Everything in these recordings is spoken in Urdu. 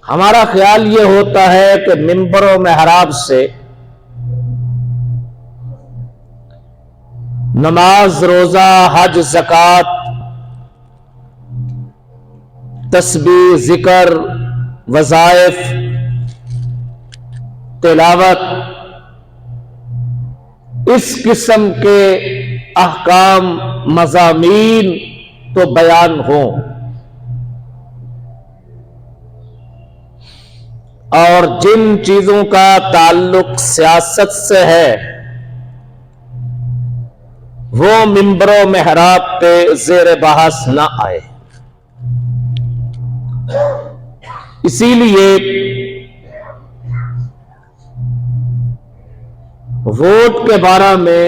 ہمارا خیال یہ ہوتا ہے کہ منبر و محراب سے نماز، روزہ، حج، زکوٰۃ، تسبیح، ذکر، وظائف، تلاوت، اس قسم کے احکام، مضامین تو بیان ہوں، اور جن چیزوں کا تعلق سیاست سے ہے وہ منبر و محراب پہ زیر بحث نہ آئے۔ اسی لیے ووٹ کے بارے میں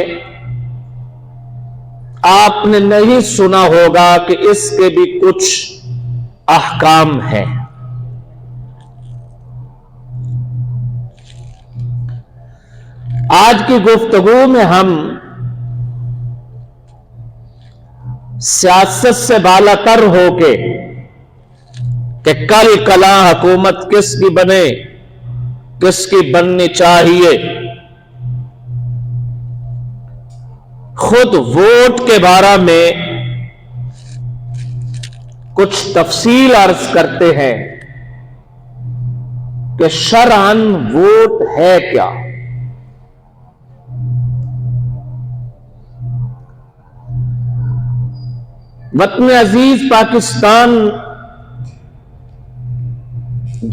آپ نے نہیں سنا ہوگا کہ اس کے بھی کچھ احکام ہیں۔ آج کی گفتگو میں ہم سیاست سے بالا تر ہو کے کہ کل کلا حکومت کس کی بنے، کس کی بننی چاہیے، خود ووٹ کے بارے میں کچھ تفصیل عرض کرتے ہیں کہ شرعاً ووٹ ہے کیا۔ وطن عزیز پاکستان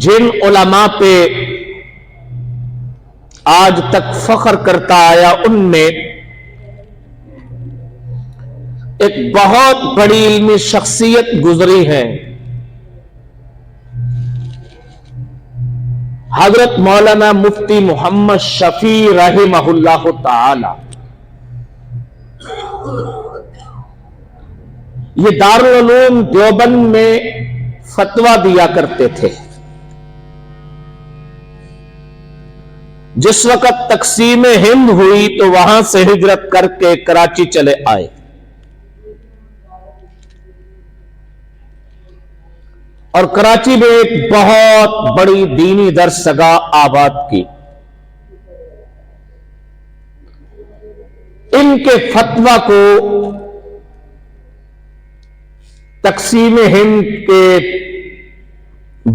جن علماء پہ آج تک فخر کرتا آیا، ان میں ایک بہت بڑی علمی شخصیت گزری ہے، حضرت مولانا مفتی محمد شفیع رحمہ اللہ تعالی۔ یہ دارالعلوم دیوبند میں فتویٰ دیا کرتے تھے۔ جس وقت تقسیم ہند ہوئی تو وہاں سے ہجرت کر کے کراچی چلے آئے، اور کراچی میں ایک بہت بڑی دینی درسگاہ آباد کی۔ ان کے فتویٰ کو تقسیم ہند کے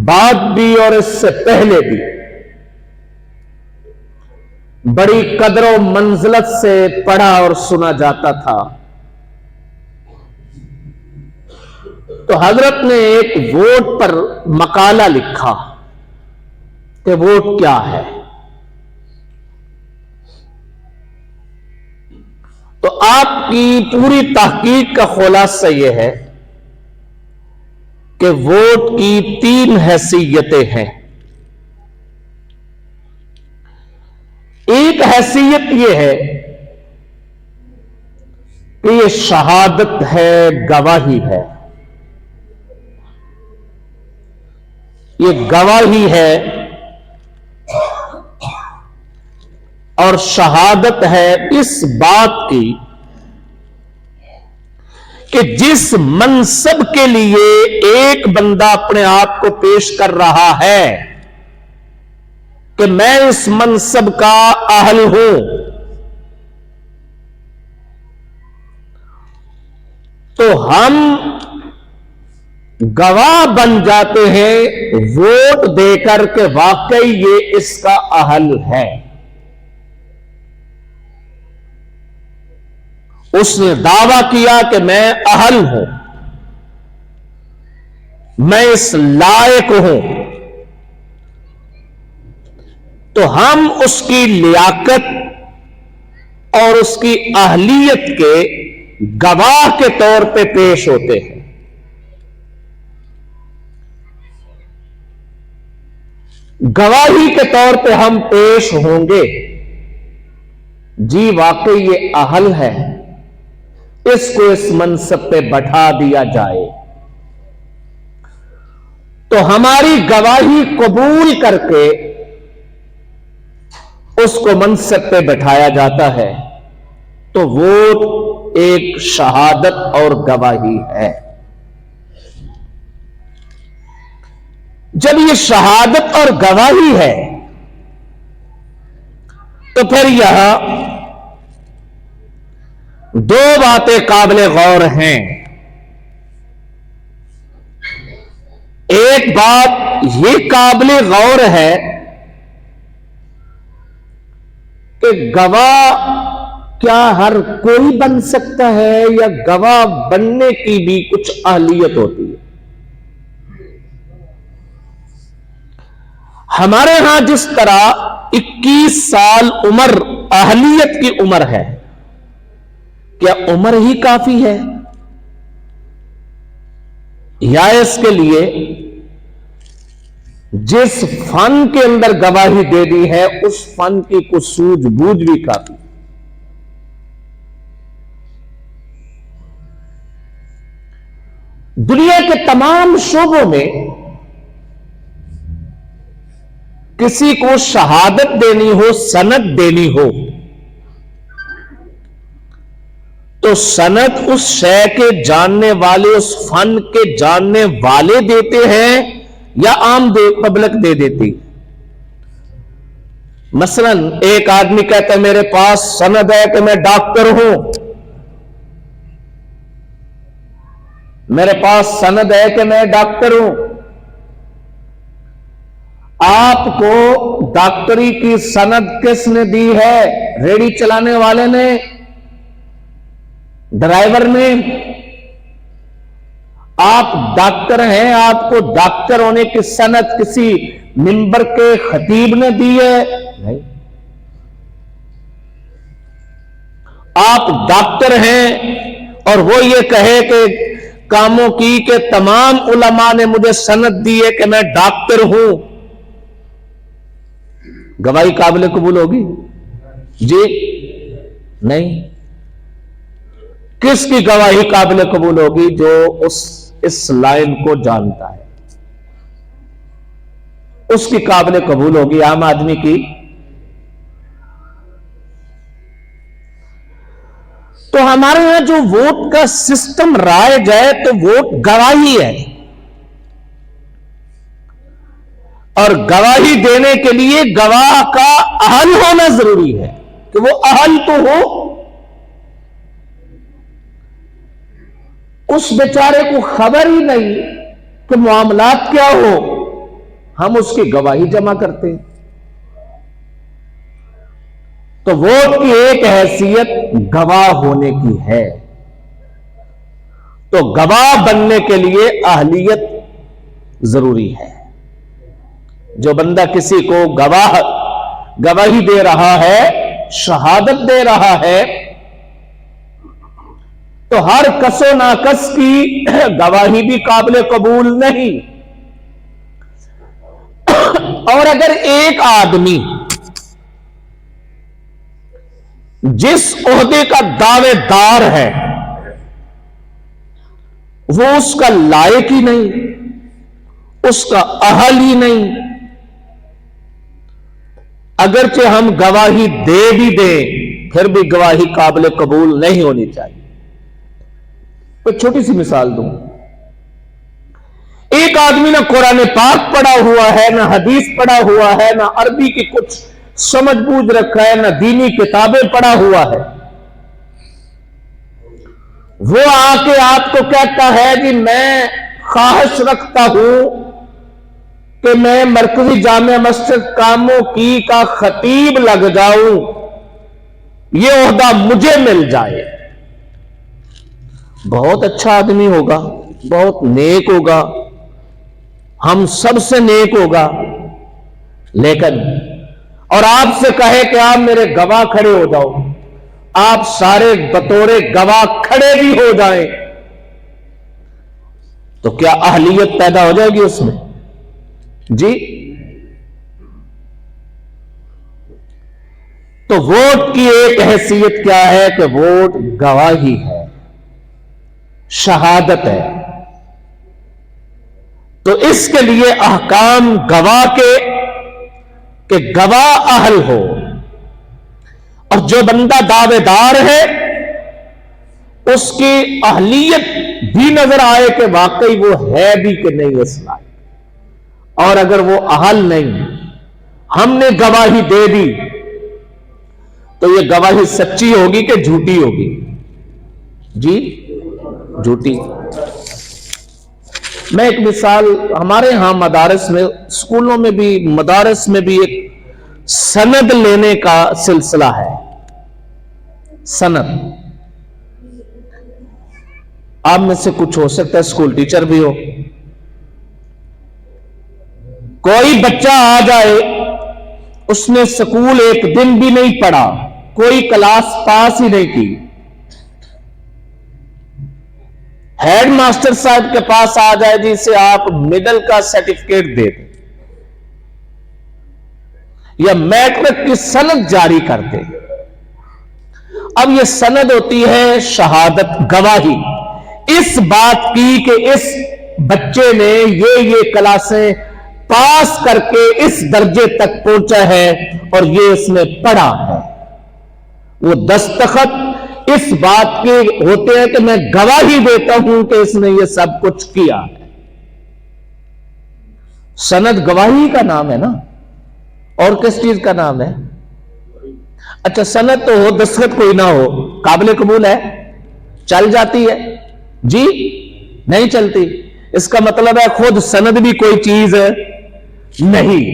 بعد بھی اور اس سے پہلے بھی بڑی قدر و منزلت سے پڑھا اور سنا جاتا تھا۔ تو حضرت نے ایک ووٹ پر مقالہ لکھا کہ ووٹ کیا ہے۔ تو آپ کی پوری تحقیق کا خلاصہ یہ ہے کہ ووٹ کی 3 حیثیتیں ہیں۔ ایک حیثیت یہ ہے کہ یہ شہادت ہے، گواہی ہے، یہ گواہی ہے اور شہادت ہے اس بات کی کہ جس منصب کے لیے ایک بندہ اپنے آپ کو پیش کر رہا ہے کہ میں اس منصب کا اہل ہوں، تو ہم گواہ بن جاتے ہیں ووٹ دے کر کہ واقعی یہ اس کا اہل ہے۔ اس نے دعویٰ کیا کہ میں اہل ہوں، میں اس لائق ہوں، تو ہم اس کی لیاقت اور اس کی اہلیت کے گواہ کے طور پہ پیش ہوتے ہیں۔ گواہی کے طور پہ ہم پیش ہوں گے، جی واقعی یہ اہل ہے، اس کو اس منصب پہ بٹھا دیا جائے، تو ہماری گواہی قبول کر کے اس کو منصب پہ بٹھایا جاتا ہے۔ تو ووٹ ایک شہادت اور گواہی ہے۔ جب یہ شہادت اور گواہی ہے تو پھر یہاں دو باتیں قابل غور ہیں. ایک بات یہ قابل غور ہے کہ گواہ کیا ہر کوئی بن سکتا ہے یا گواہ بننے کی بھی کچھ اہلیت ہوتی ہے. ہمارے ہاں جس طرح 21 سال عمر اہلیت کی عمر ہے، کیا عمر ہی کافی ہے یا اس کے لیے جس فن کے اندر گواہی دے دی ہے اس فن کی کچھ سوجھ بوجھ بھی کافی؟ دنیا کے تمام شعبوں میں کسی کو شہادت دینی ہو، سند دینی ہو، تو سند اس شے کے جاننے والے، اس فن کے جاننے والے دیتے ہیں یا عام پبلک دے دیتی؟ مثلا ایک آدمی کہتا ہے میرے پاس سند ہے کہ میں ڈاکٹر ہوں، میرے پاس سند ہے کہ میں ڈاکٹر ہوں. آپ کو ڈاکٹری کی سند کس نے دی ہے؟ ریڑھی چلانے والے نے، ڈرائیور نے. آپ ڈاکٹر ہیں، آپ کو ڈاکٹر ہونے کی سند کسی منبر کے خطیب نے دی ہے؟ نہیں. آپ ڈاکٹر ہیں اور وہ یہ کہے کہ کاموں کی کہ تمام علماء نے مجھے سند دی ہے کہ میں ڈاکٹر ہوں، گواہی قابل قبول ہوگی؟ جی نہیں. کس کی گواہی قابل قبول ہوگی؟ جو اس لائن کو جانتا ہے، اس کی قابل قبول ہوگی. عام آدمی کی تو ہمارے یہاں جو ووٹ کا سسٹم رائج ہے تو ووٹ گواہی ہے، اور گواہی دینے کے لیے گواہ کا اہل ہونا ضروری ہے کہ وہ اہل تو ہو. اس بیچارے کو خبر ہی نہیں کہ معاملات کیا ہو، ہم اس کی گواہی جمع کرتے ہیں. تو ووٹ کی ایک حیثیت گواہ ہونے کی ہے. تو گواہ بننے کے لیے اہلیت ضروری ہے. جو بندہ کسی کو گواہی دے رہا ہے، شہادت دے رہا ہے، تو ہر کس و ناکس کی گواہی بھی قابل قبول نہیں. اور اگر ایک آدمی جس عہدے کا دعوے دار ہے وہ اس کا لائق ہی نہیں، اس کا اہل ہی نہیں، اگرچہ ہم گواہی دے بھی دیں پھر بھی گواہی قابل قبول نہیں ہونی چاہیے. کوئی چھوٹی سی مثال دوں. ایک آدمی نہ قرآن پاک پڑھا ہوا ہے، نہ حدیث پڑھا ہوا ہے، نہ عربی کی کچھ سمجھ بوجھ رکھا ہے، نہ دینی کتابیں پڑھا ہوا ہے. وہ آ کے آپ کو کہتا ہے کہ میں خواہش رکھتا ہوں کہ میں مرکزی جامع مسجد کاموں کی کا خطیب لگ جاؤں، یہ عہدہ مجھے مل جائے. بہت اچھا آدمی ہوگا، بہت نیک ہوگا، ہم سب سے نیک ہوگا، لیکن اور آپ سے کہے کہ آپ میرے گواہ کھڑے ہو جاؤ، آپ سارے بطور گواہ کھڑے بھی ہو جائیں، تو کیا اہلیت پیدا ہو جائے گی اس میں؟ جی. تو ووٹ کی ایک حیثیت کیا ہے کہ ووٹ گواہی ہے، شہادت ہے. تو اس کے لیے احکام گواہ کے کہ گواہ اہل ہو، اور جو بندہ دعوے دار ہے اس کی اہلیت بھی نظر آئے کہ واقعی وہ ہے بھی کہ نہیں اس لائق. اور اگر وہ اہل نہیں، ہم نے گواہی دے دی تو یہ گواہی سچی ہوگی کہ جھوٹی ہوگی؟ جی جھوٹی۔ میں ایک مثال، ہمارے ہاں مدارس میں، اسکولوں میں بھی، مدارس میں بھی ایک سند لینے کا سلسلہ ہے۔ سند، آپ میں سے کچھ ہو سکتا ہے اسکول ٹیچر بھی ہو۔ کوئی بچہ آ جائے، اس نے اسکول ایک دن بھی نہیں پڑھا، کوئی کلاس پاس ہی نہیں کی، ہیڈ ماسٹر صاحب کے پاس آ جائے جی سے آپ مڈل کا سرٹیفکیٹ دے دیں یا میٹرک کی سند جاری کر دیں۔ اب یہ سند ہوتی ہے شہادت، گواہی اس بات کی کہ اس بچے نے یہ کلاسیں پاس کر کے اس درجے تک پہنچا ہے اور یہ اس نے پڑھا ہے۔ وہ دستخط اس بات کے ہوتے ہیں کہ میں گواہی دیتا ہوں کہ اس نے یہ سب کچھ کیا ہے۔ سند گواہی کا نام ہے نا، اور کس چیز کا نام ہے؟ اچھا سند تو ہو، دستخط کوئی نہ ہو، قابل قبول ہے؟ چل جاتی ہے؟ جی نہیں چلتی۔ اس کا مطلب ہے خود سند بھی کوئی چیز نہیں،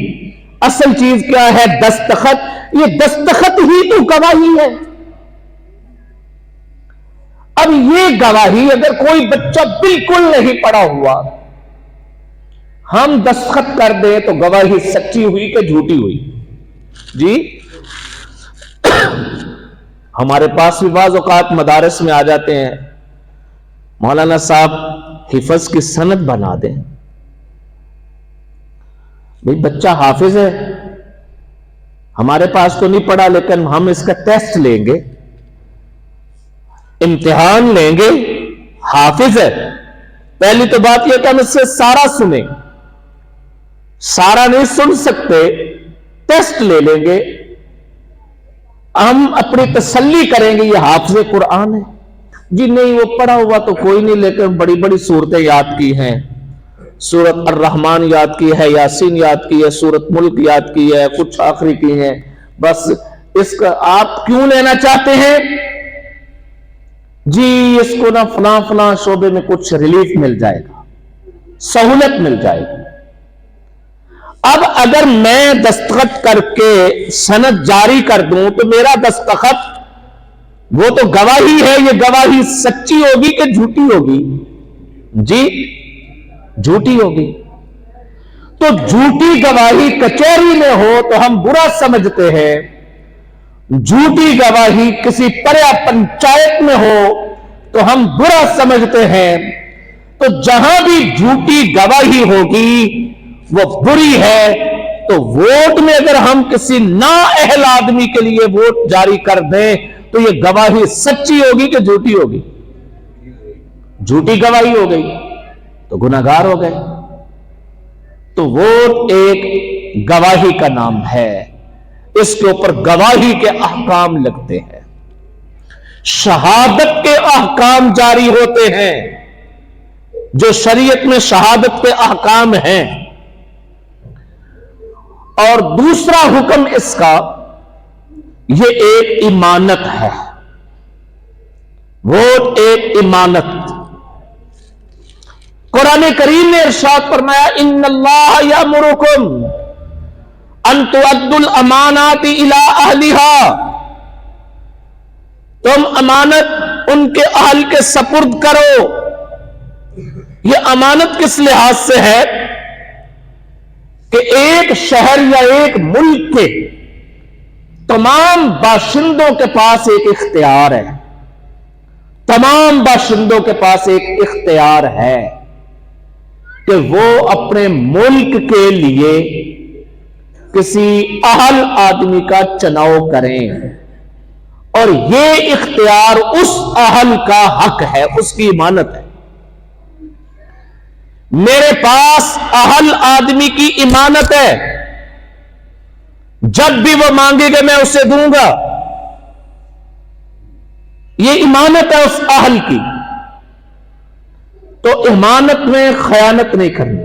اصل چیز کیا ہے؟ دستخط۔ یہ دستخط ہی تو گواہی ہے۔ اب یہ گواہی اگر کوئی بچہ بالکل نہیں پڑھا ہوا، ہم دستخط کر دیں تو گواہی سچی ہوئی کہ جھوٹی ہوئی؟ جی ہمارے پاس بھی بعض اوقات مدارس میں آ جاتے ہیں، مولانا صاحب حفظ کی سند بنا دیں۔ بھئی بچہ حافظ ہے، ہمارے پاس تو نہیں پڑھا، لیکن ہم اس کا ٹیسٹ لیں گے، امتحان لیں گے، حافظ ہے۔ پہلی تو بات یہ کہ ہم اس سے سارا سنیں، سارا نہیں سن سکتے، ٹیسٹ لے لیں گے، ہم اپنی تسلی کریں گے یہ حافظ قرآن ہے۔ جی نہیں وہ پڑھا ہوا تو کوئی نہیں، لیکن بڑی بڑی صورتیں یاد کی ہیں، سورت الرحمن یاد کی ہے، یاسین یاد کی ہے، سورت ملک یاد کی ہے، کچھ آخری کی ہیں، بس اس کا آپ کیوں لینا چاہتے ہیں؟ جی اس کو نہ فلاں فلاں شعبے میں کچھ ریلیف مل جائے گا، سہولت مل جائے گی۔ اب اگر میں دستخط کر کے سند جاری کر دوں تو میرا دستخط وہ تو گواہی ہے، یہ گواہی سچی ہوگی کہ جھوٹی ہوگی؟ جی جھوٹی ہوگی۔ تو جھوٹی گواہی کچہری میں ہو تو ہم برا سمجھتے ہیں، جھوٹی گواہی کسی پریا پنچایت میں ہو تو ہم برا سمجھتے ہیں۔ تو جہاں بھی جھوٹی گواہی ہوگی وہ بری ہے۔ تو ووٹ میں اگر ہم کسی نااہل آدمی کے لیے ووٹ جاری کر دیں تو یہ گواہی سچی ہوگی کہ جھوٹی ہوگی؟ جھوٹی گواہی ہو گئی تو گناہگار ہو گئے۔ تو ووٹ ایک گواہی کا نام ہے، اس کے اوپر گواہی کے احکام لگتے ہیں، شہادت کے احکام جاری ہوتے ہیں، جو شریعت میں شہادت کے احکام ہیں۔ اور دوسرا حکم اس کا، یہ ایک امانت ہے، ووٹ ایک امانت۔ قرآن کریم نے ارشاد فرمایا ان اللہ یامرکم ان تؤدوا الامانات الی اہلها، تم امانت ان کے اہل کے سپرد کرو۔ یہ امانت کس لحاظ سے ہے کہ ایک شہر یا ایک ملک کے تمام باشندوں کے پاس ایک اختیار ہے، تمام باشندوں کے پاس ایک اختیار ہے کہ وہ اپنے ملک کے لیے کسی اہل آدمی کا چناؤ کریں، اور یہ اختیار اس اہل کا حق ہے، اس کی امانت ہے۔ میرے پاس اہل آدمی کی امانت ہے، جب بھی وہ مانگے گا میں اسے دوں گا، یہ امانت ہے اس اہل کی۔ تو امانت میں خیانت نہیں کرنی،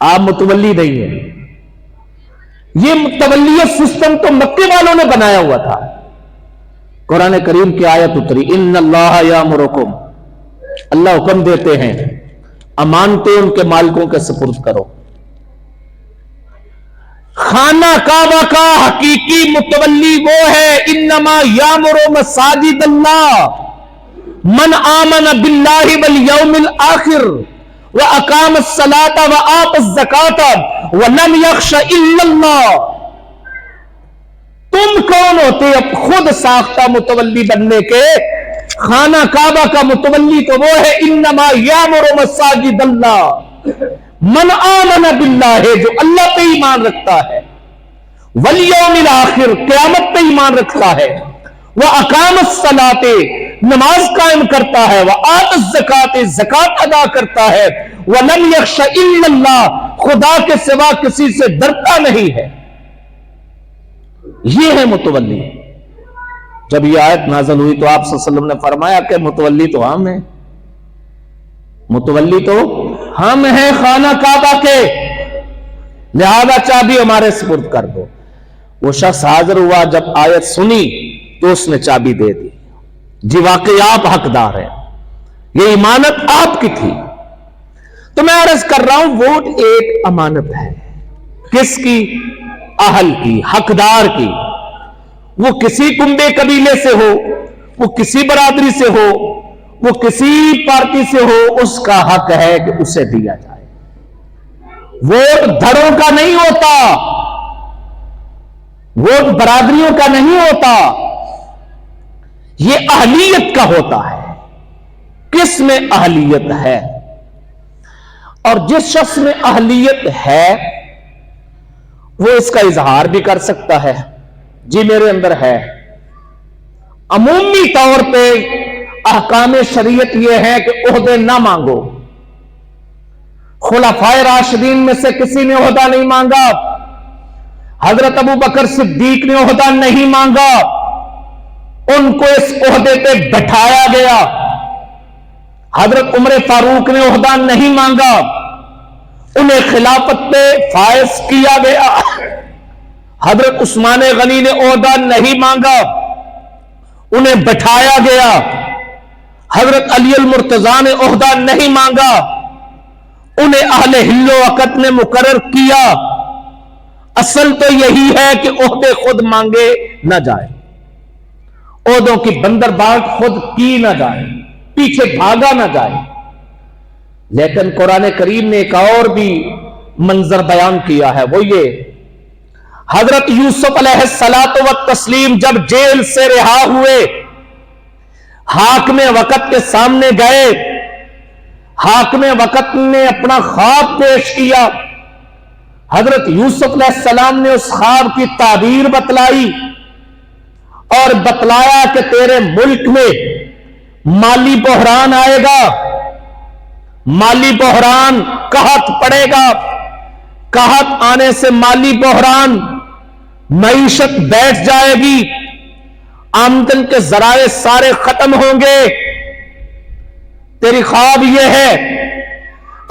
آپ متولی نہیں ہیں. یہ متولیت سسٹم تو مکے والوں نے بنایا ہوا تھا. قرآن کریم کی آیت اتری ان اللہ یامرکم، اللہ حکم دیتے ہیں امانتیں ان کے مالکوں کے سپرد کرو. خانہ کعبہ کا حقیقی متولی وہ ہے انما یامر مساجد اللہ من آمن باللہ والیوم الآخر وَأَقَامَ الصَّلَاةَ وَآتَ الزَّكَاةَ وَلَمْ يَخْشَ إِلَّا اللَّهَ. تم کون ہوتے اب خود ساختہ متولی بننے کے؟ خانہ کعبہ کا متولی تو وہ ہے انما یامر مساجد اللہ من آمن باللہ، جو اللہ پہ ایمان رکھتا ہے، والیوم الآخر، قیامت پہ ایمان رکھتا ہے، وَأَقَامَ الصَّلَاةَ، نماز قائم کرتا ہے، وَآتَ الزَّكَاةَ، زکات ادا کرتا ہے، وَلَمْ يَخْشَ إِلَّا اللَّهَ، خدا کے سوا کسی سے ڈرتا نہیں ہے. یہ ہے متولی. جب یہ آیت نازل ہوئی تو آپ صلی اللہ علیہ وسلم نے فرمایا کہ متولی تو ہم ہیں، متولی تو ہم ہیں خانہ کعبہ کے، لہذا چابی ہمارے سپرد کر دو. وہ شخص حاضر ہوا، جب آیت سنی تو اس نے چابی دے دی. جی واقعی آپ حقدار ہیں، یہ امانت آپ کی تھی. تو میں عرض کر رہا ہوں ووٹ ایک امانت ہے. کس کی؟ اہل کی، حقدار کی. وہ کسی کنبے قبیلے سے ہو، وہ کسی برادری سے ہو، وہ کسی پارٹی سے ہو، اس کا حق ہے کہ اسے دیا جائے. ووٹ دھڑوں کا نہیں ہوتا، ووٹ برادریوں کا نہیں ہوتا، یہ اہلیت کا ہوتا ہے. کس میں اہلیت ہے؟ اور جس شخص میں اہلیت ہے وہ اس کا اظہار بھی کر سکتا ہے، جی میرے اندر ہے. عمومی طور پہ احکام شریعت یہ ہے کہ عہدے نہ مانگو. خلفائے راشدین میں سے کسی نے عہدہ نہیں مانگا. حضرت ابو بکر صدیق نے عہدہ نہیں مانگا، ان کو اس عہدے پہ بٹھایا گیا. حضرت عمر فاروق نے عہدہ نہیں مانگا، انہیں خلافت پہ فائز کیا گیا. حضرت عثمان غنی نے عہدہ نہیں مانگا، انہیں بٹھایا گیا. حضرت علی المرتضیٰ نے عہدہ نہیں مانگا، انہیں اہل حل و عقد نے مقرر کیا. اصل تو یہی ہے کہ عہدے خود مانگے نہ جائے، عہدوں کی بندر بانٹ خود کی نہ جائے، پیچھے بھاگا نہ جائے. لیکن قرآن کریم نے ایک اور بھی منظر بیان کیا ہے، وہ یہ حضرت یوسف علیہ الصلاۃ والتسلیم جب جیل سے رہا ہوئے حاکم وقت کے سامنے گئے، حاکم وقت نے اپنا خواب پیش کیا. حضرت یوسف علیہ السلام نے اس خواب کی تعبیر بتلائی اور بتلایا کہ تیرے ملک میں مالی بحران آئے گا، مالی بحران، قحط پڑے گا، قحط آنے سے مالی بحران، معیشت بیٹھ جائے گی، آمدن کے ذرائع سارے ختم ہوں گے. تیری خواب یہ ہے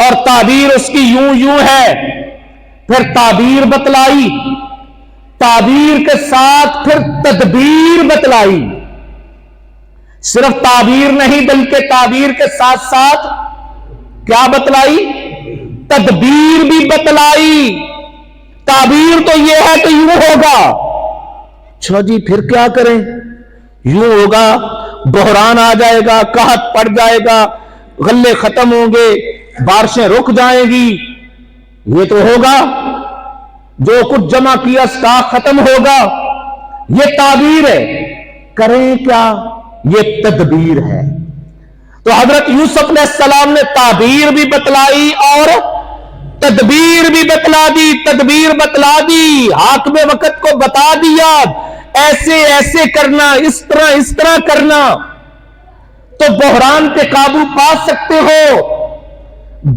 اور تعبیر اس کی یوں ہے. پھر تعبیر بتلائی، تعبیر کے ساتھ پھر تدبیر بتلائی. صرف تعبیر نہیں بلکہ تعبیر کے ساتھ ساتھ کیا بتلائی؟ تدبیر بھی بتلائی. تعبیر تو یہ ہے کہ یوں ہوگا. اچھا جی پھر کیا کریں؟ یوں ہوگا، بحران آ جائے گا، قحط پڑ جائے گا، غلے ختم ہوں گے، بارشیں رک جائیں گی. یہ تو ہوگا، جو کچھ جمع کیا سٹاک ختم ہوگا. یہ تعبیر ہے. کریں کیا؟ یہ تدبیر ہے. تو حضرت یوسف علیہ السلام نے تعبیر بھی بتلائی اور تدبیر بھی بتلا دی. تدبیر بتلا دی، حاکم وقت کو بتا دیا ایسے ایسے کرنا، اس طرح کرنا تو بحران پہ قابو پا سکتے ہو،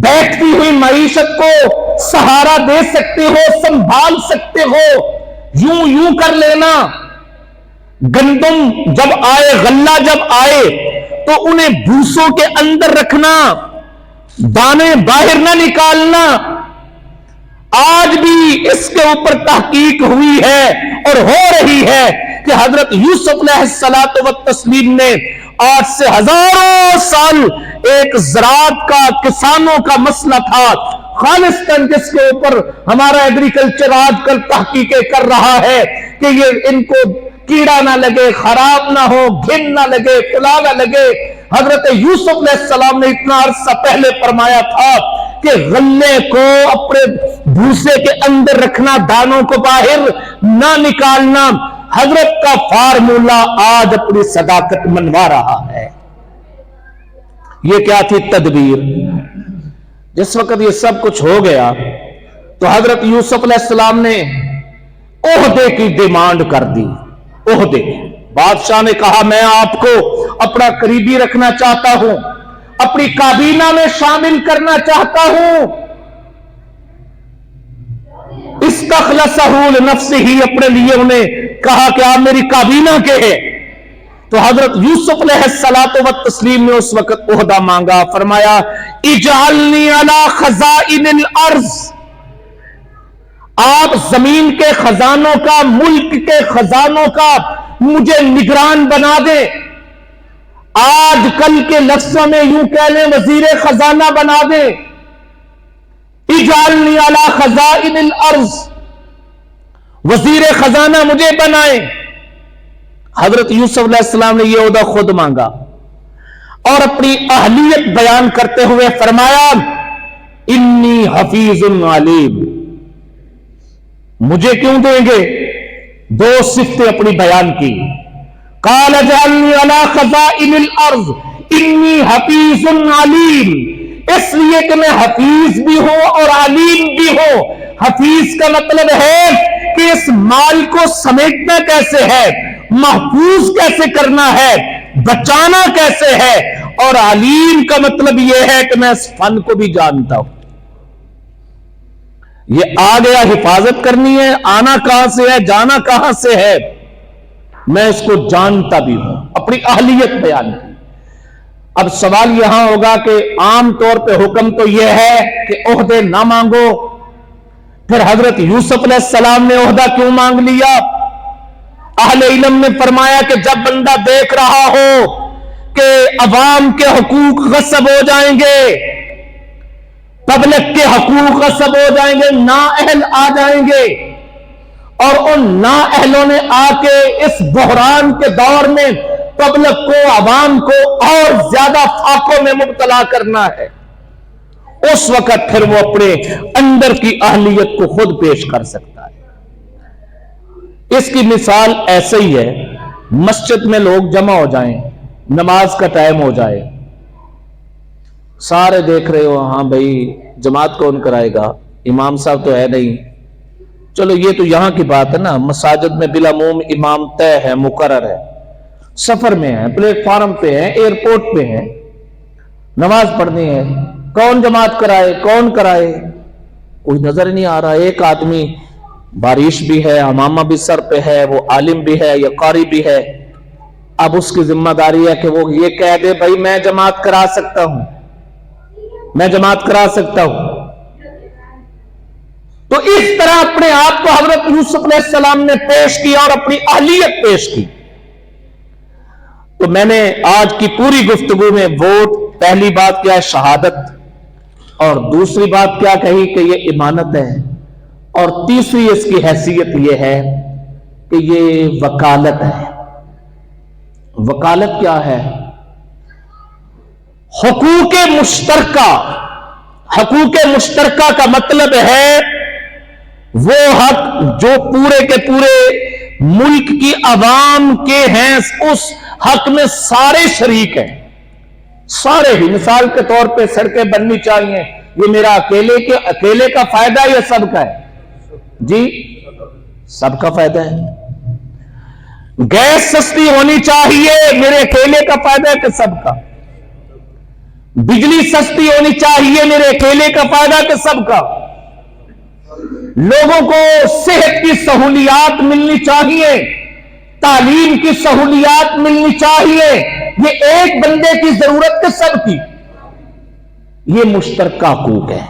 بیٹھتی ہوئی معیشت کو سہارا دے سکتے ہو، سنبھال سکتے ہو. یوں کر لینا. گندم جب آئے، غلہ جب آئے تو انہیں بھوسوں کے اندر رکھنا، دانے باہر نہ نکالنا. آج بھی اس کے اوپر تحقیق ہوئی ہے اور ہو رہی ہے کہ حضرت یوسف علیہ الصلوۃ والتسلیم نے آج سے ہزاروں سال ایک زراعت کا، کسانوں کا مسئلہ تھا خالصتاً، جس کے اوپر ہمارا ایگریکلچر آج کل تحقیقیں کر رہا ہے کہ یہ ان کو کیڑا نہ لگے، خراب نہ ہو، گھن نہ لگے، پلا نہ لگے۔ حضرت یوسف علیہ السلام نے اتنا عرصہ پہلے فرمایا تھا کہ غلے کو اپنے بھوسے کے اندر رکھنا، دانوں کو باہر نہ نکالنا۔ حضرت کا فارمولہ آج اپنی صداقت منوا رہا ہے۔ یہ کیا تھی؟ تدبیر۔ جس وقت یہ سب کچھ ہو گیا تو حضرت یوسف علیہ السلام نے عہدے کی ڈیمانڈ کر دی۔ عہدے، بادشاہ نے کہا میں آپ کو اپنا قریبی رکھنا چاہتا ہوں، اپنی کابینہ میں شامل کرنا چاہتا ہوں۔ استخلصہ لنفسہ، اپنے لیے انہیں کہا کہ آپ میری کابینہ کے ہیں۔ تو حضرت یوسف علیہ الصلوۃ والتسلیم نے اس وقت عہدہ مانگا، فرمایا اجعلنی علی خزائن الارض، آپ زمین کے خزانوں کا، ملک کے خزانوں کا مجھے نگران بنا دیں۔ آج کل کے لفظوں میں یوں کہہ لیں وزیر خزانہ بنا دیں۔ اجعلنی علی خزائن الارض، وزیر خزانہ مجھے بنائیں۔ حضرت یوسف علیہ السلام نے یہ عہدہ خود مانگا اور اپنی اہلیت بیان کرتے ہوئے فرمایا انی حفیظ علیم، مجھے کیوں دیں گے؟ دو صفتیں اپنی بیان کی۔ قال اجعلنی علی خزائن الارض انی حفیظ علیم، اس لیے کہ میں حفیظ بھی ہوں اور علیم بھی ہوں۔ حفیظ کا مطلب ہے کہ اس مال کو سمیٹنا کیسے ہے، محفوظ کیسے کرنا ہے، بچانا کیسے ہے، اور علیم کا مطلب یہ ہے کہ میں اس فن کو بھی جانتا ہوں۔ یہ آ گیا، حفاظت کرنی ہے، آنا کہاں سے ہے، جانا کہاں سے ہے، میں اس کو جانتا بھی ہوں، اپنی اہلیت بیان کی۔ اب سوال یہاں ہوگا کہ عام طور پہ حکم تو یہ ہے کہ عہدے نہ مانگو، پھر حضرت یوسف علیہ السلام نے عہدہ کیوں مانگ لیا؟ اہل علم نے فرمایا کہ جب بندہ دیکھ رہا ہو کہ عوام کے حقوق غصب ہو جائیں گے، پبلک کے حقوق غصب ہو جائیں گے، نااہل آ جائیں گے، اور ان نااہلوں نے آ کے اس بحران کے دور میں پبلک کو، عوام کو اور زیادہ فاقوں میں مبتلا کرنا ہے، اس وقت پھر وہ اپنے اندر کی اہلیت کو خود پیش کر سکتا ہے۔ اس کی مثال ایسے ہی ہے، مسجد میں لوگ جمع ہو جائیں، نماز کا ٹائم ہو جائے، سارے دیکھ رہے ہو ہاں بھائی جماعت کون کرائے گا، امام صاحب تو ہے نہیں، چلو یہ تو یہاں کی بات ہے نا، مساجد میں بالعموم امام طے ہے، مقرر ہے، سفر میں ہے، پلیٹ فارم پہ ہے، ایئرپورٹ پہ ہے، نماز پڑھنی ہے، کون جماعت کرائے، کون کرائے، کوئی نظر نہیں آ رہا۔ ایک آدمی، بارش بھی ہے، امامہ بھی سر پہ ہے، وہ عالم بھی ہے یا قاری بھی ہے، اب اس کی ذمہ داری ہے کہ وہ یہ کہہ دے بھائی میں جماعت کرا سکتا ہوں، میں جماعت کرا سکتا ہوں۔ تو اس طرح اپنے آپ کو حضرت یوسف علیہ السلام نے پیش کیا اور اپنی اہلیت پیش کی۔ تو میں نے آج کی پوری گفتگو میں ووٹ، پہلی بات کیا ہے شہادت، اور دوسری بات کیا کہی کہ یہ امانت ہے، اور تیسری اس کی حیثیت یہ ہے کہ یہ وکالت ہے۔ وکالت کیا ہے؟ حقوق مشترکہ۔ حقوق مشترکہ کا مطلب ہے وہ حق جو پورے کے پورے ملک کی عوام کے ہیں، اس حق میں سارے شریک ہیں، سارے ہی۔ مثال کے طور پہ سڑکیں بننی چاہیے، یہ میرا اکیلے کا فائدہ ہے یا سب کا ہے؟ جی سب کا فائدہ ہے۔ گیس سستی ہونی چاہیے، میرے اکیلے کا فائدہ ہے کہ سب کا؟ بجلی سستی ہونی چاہیے، میرے اکیلے کا فائدہ کہ سب کا؟ لوگوں کو صحت کی سہولیات ملنی چاہیے، تعلیم کی سہولیات ملنی چاہیے، یہ ایک بندے کی ضرورت کہ سب کی؟ یہ مشترکہ حقوق ہے۔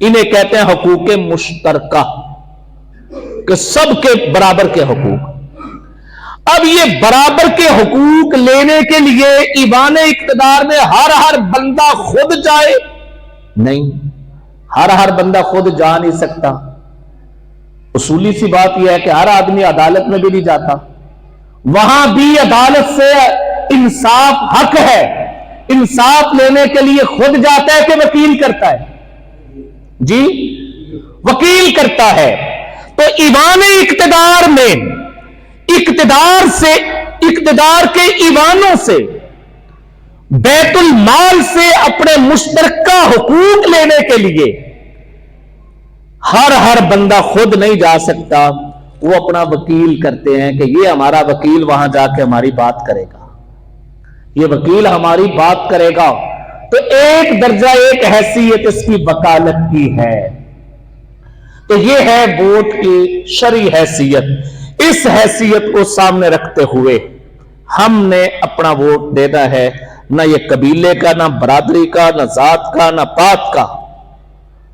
انہیں کہتے ہیں حقوق مشترکہ، کہ سب کے برابر کے حقوق۔ اب یہ برابر کے حقوق لینے کے لیے ایوان اقتدار میں ہر بندہ خود جائے؟ نہیں، ہر بندہ خود جا نہیں سکتا۔ اصولی سی بات یہ ہے کہ ہر آدمی عدالت میں بھی نہیں جاتا، وہاں بھی عدالت سے انصاف حق ہے، انصاف لینے کے لیے خود جاتا ہے کہ وکیل کرتا ہے؟ جی وکیل کرتا ہے۔ تو ایوان اقتدار میں اقتدار کے ایوانوں سے، بیت المال سے اپنے مشترکہ حقوق لینے کے لیے ہر بندہ خود نہیں جا سکتا، وہ اپنا وکیل کرتے ہیں کہ یہ ہمارا وکیل وہاں جا کے ہماری بات کرے گا، یہ وکیل ہماری بات کرے گا۔ تو ایک درجہ، ایک حیثیت اس کی وکالت کی ہے۔ تو یہ ہے ووٹ کی شرعی حیثیت۔ اس حیثیت کو سامنے رکھتے ہوئے ہم نے اپنا ووٹ دینا ہے، نہ یہ قبیلے کا، نہ برادری کا، نہ ذات کا، نہ پات کا۔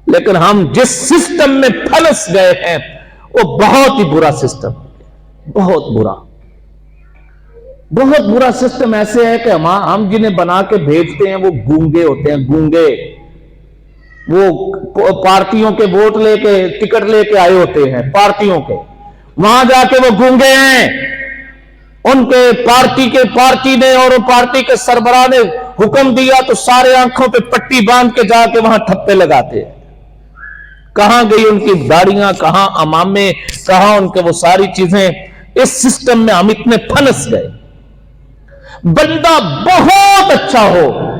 لیکن ہم جس سسٹم میں پھنس گئے ہیں وہ بہت ہی برا سسٹم، بہت برا سسٹم ایسے ہے کہ ہم جنہیں بنا کے بھیجتے ہیں وہ گونگے ہوتے ہیں، گونگے۔ وہ پارٹیوں کے ووٹ لے کے، ٹکٹ لے کے آئے ہوتے ہیں پارٹیوں کے، وہاں جا کے وہ گونگے ہیں۔ ان کے پارٹی نے اور پارٹی کے سربراہ نے حکم دیا تو سارے آنکھوں پہ پٹی باندھ کے جا کے وہاں ٹھپے لگاتے ہیں۔ کہاں گئی ان کی داڑیاں، کہاں امامے، کہاں ان کے وہ ساری چیزیں۔ اس سسٹم میں ہم اتنے پھنس گئے۔ بندہ بہت اچھا ہو،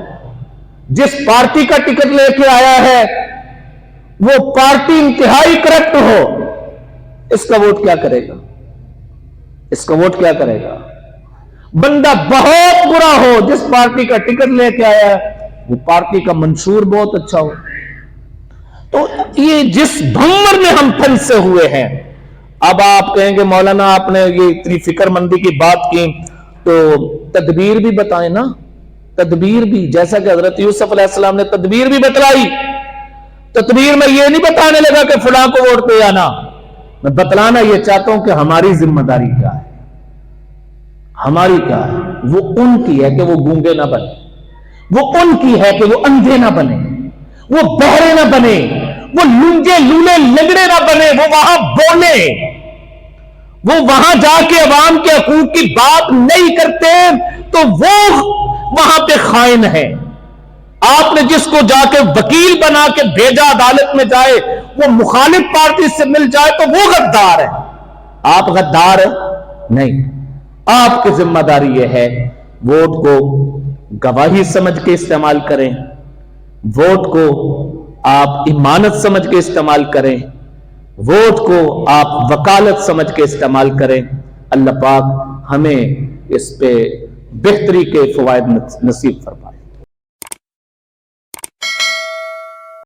جس پارٹی کا ٹکٹ لے کے آیا ہے وہ پارٹی انتہائی کرپٹ ہو، اس کا ووٹ کیا کرے گا؟ اس کا ووٹ کیا کرے گا؟ بندہ بہت برا ہو، جس پارٹی کا ٹکٹ لے کے آیا ہے وہ پارٹی کا منشور بہت اچھا ہو۔ تو یہ جس بھنور میں ہم پھنسے ہوئے ہیں۔ اب آپ کہیں گے مولانا آپ نے یہ اتنی فکر مندی کی بات کی تو تدبیر بھی بتائیں نا، تدبیر بھی، جیسا کہ حضرت یوسف علیہ السلام نے تدبیر بھی بتلائی۔ تدبیر میں یہ نہیں بتانے لگا کہ فلاں کو ووٹ پہ آنا، میں بتلانا یہ چاہتا ہوں کہ ہماری ذمہ داری کیا ہے، ہماری کیا ہے۔ وہ ان کی ہے کہ وہ گونگے نہ بنے، وہ ان کی ہے کہ وہ اندھے نہ بنے، وہ بہرے نہ بنے، وہ لنجے لولے لنگڑے نہ بنے، وہ وہاں بولے، وہ وہاں جا کے عوام کے حقوق کی بات نہیں کرتے تو وہ وہاں پہ خائن ہے۔ آپ نے جس کو جا کے وکیل بنا کے بھیجا عدالت میں جائے، وہ مخالف پارٹی سے مل جائے تو وہ غدار ہے۔ آپ غدار نہیں۔ آپ کی ذمہ داری یہ ہے ووٹ کو گواہی سمجھ کے استعمال کریں، ووٹ کو آپ امانت سمجھ کے استعمال کریں، ووٹ کو آپ وکالت سمجھ کے استعمال کریں۔ اللہ پاک ہمیں اس پہ بہتری کے فوائد نصیب فرمائے۔